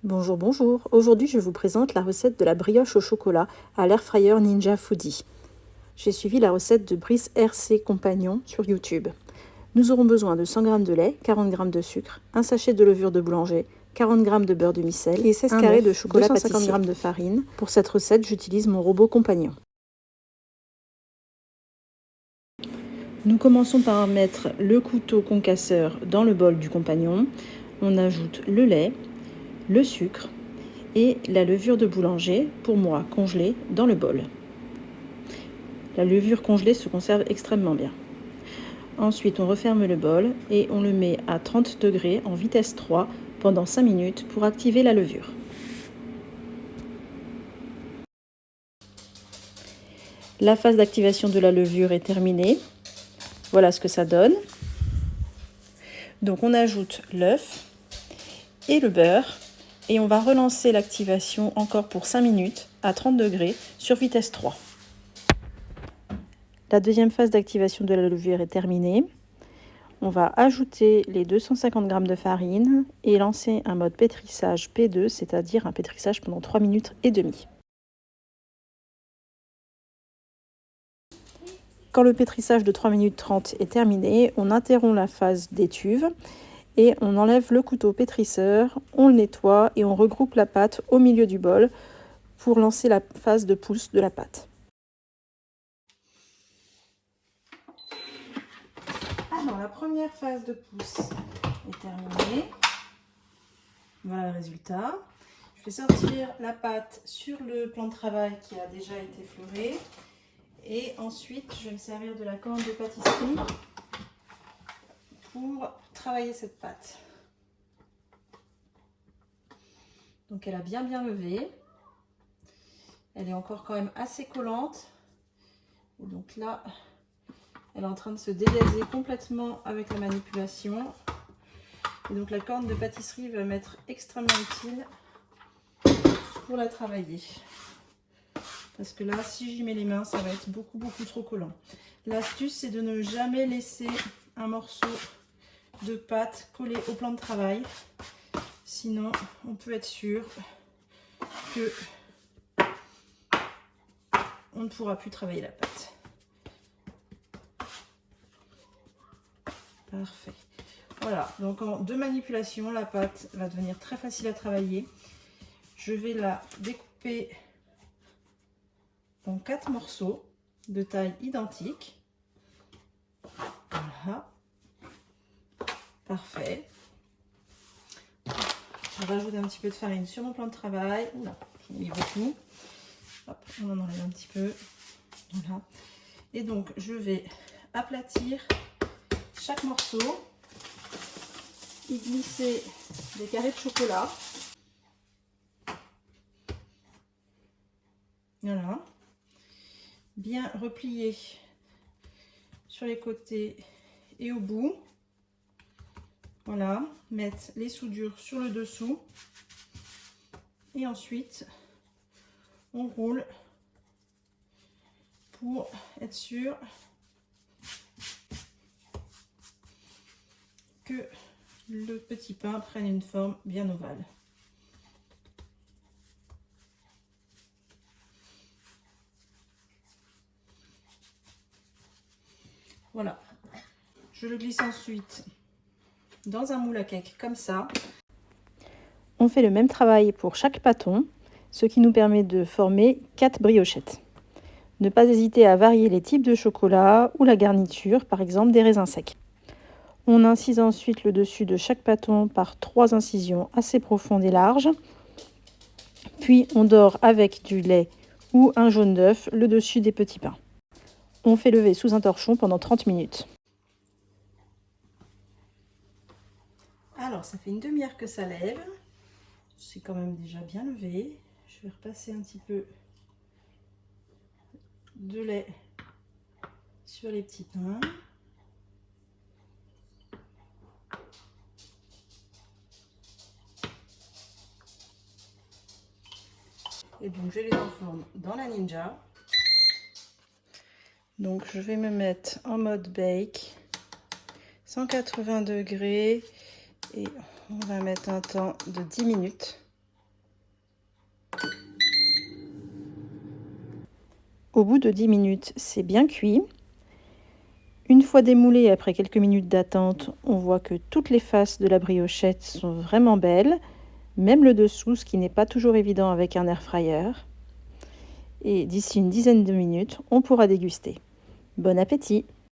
Bonjour, bonjour. Aujourd'hui, je vous présente la recette de la brioche au chocolat à l'air fryer Ninja Foodie. J'ai suivi la recette de Brice RC Compagnon sur YouTube. Nous aurons besoin de 100 g de lait, 40 g de sucre, un sachet de levure de boulanger, 40 g de beurre de micelle et 16 carrés de chocolat pâtissier, 250 g de farine. Pour cette recette, j'utilise mon robot Compagnon. Nous commençons par mettre le couteau concasseur dans le bol du Compagnon. On ajoute le lait, le sucre et la levure de boulanger, pour moi congelée, dans le bol. La levure congelée se conserve extrêmement bien. Ensuite, on referme le bol et on le met à 30 degrés en vitesse 3 pendant 5 minutes pour activer la levure. La phase d'activation de la levure est terminée. Voilà ce que ça donne. Donc on ajoute l'œuf et le beurre et on va relancer l'activation encore pour 5 minutes à 30 degrés sur vitesse 3. La deuxième phase d'activation de la levure est terminée. On va ajouter les 250 g de farine et lancer un mode pétrissage P2, c'est-à-dire un pétrissage pendant 3 minutes et demie. Quand le pétrissage de 3 minutes 30 est terminé, on interrompt la phase d'étuve et on enlève le couteau pétrisseur, on le nettoie et on regroupe la pâte au milieu du bol pour lancer la phase de pousse de la pâte. Alors, la première phase de pousse est terminée. Voilà le résultat. Je fais sortir la pâte sur le plan de travail qui a déjà été fleuré. Et ensuite, je vais me servir de la corne de pâtisserie pour travailler cette pâte. Donc elle a bien levé. Elle est encore quand même assez collante. Et donc là, elle est en train de se dégazer complètement avec la manipulation. Et donc la corne de pâtisserie va m'être extrêmement utile pour la travailler. Parce que là, si j'y mets les mains, ça va être beaucoup trop collant. L'astuce, c'est de ne jamais laisser un morceau de pâte collé au plan de travail. Sinon, on peut être sûr que on ne pourra plus travailler la pâte. Parfait. Voilà, donc en 2 manipulations, la pâte va devenir très facile à travailler. Je vais la découper en 4 morceaux de taille identique. Voilà. Parfait. Je rajoute un petit peu de farine sur mon plan de travail. Oula, j'en ai mis beaucoup. Hop, on en enlève un petit peu. Voilà. Et donc, je vais aplatir chaque morceau, y glisser des carrés de chocolat. Voilà. Bien replier sur les côtés et au bout. Voilà. Mettre les soudures sur le dessous. Et ensuite, on roule pour être sûr que le petit pain prenne une forme bien ovale. Voilà, je le glisse ensuite dans un moule à cake comme ça. On fait le même travail pour chaque pâton, ce qui nous permet de former 4 briochettes. Ne pas hésiter à varier les types de chocolat ou la garniture, par exemple des raisins secs. On incise ensuite le dessus de chaque pâton par 3 incisions assez profondes et larges. Puis on dore avec du lait ou un jaune d'œuf le dessus des petits pains. On fait lever sous un torchon pendant 30 minutes. Alors, ça fait une demi-heure que ça lève. C'est quand même déjà bien levé. Je vais repasser un petit peu de lait sur les petits pains. Et donc, je les enfourne dans la Ninja. Donc, je vais me mettre en mode bake, 180 degrés, et on va mettre un temps de 10 minutes. Au bout de 10 minutes, c'est bien cuit. Une fois démoulé, après quelques minutes d'attente, on voit que toutes les faces de la briochette sont vraiment belles, même le dessous, ce qui n'est pas toujours évident avec un air fryer. Et d'ici une dizaine de minutes, on pourra déguster. Bon appétit!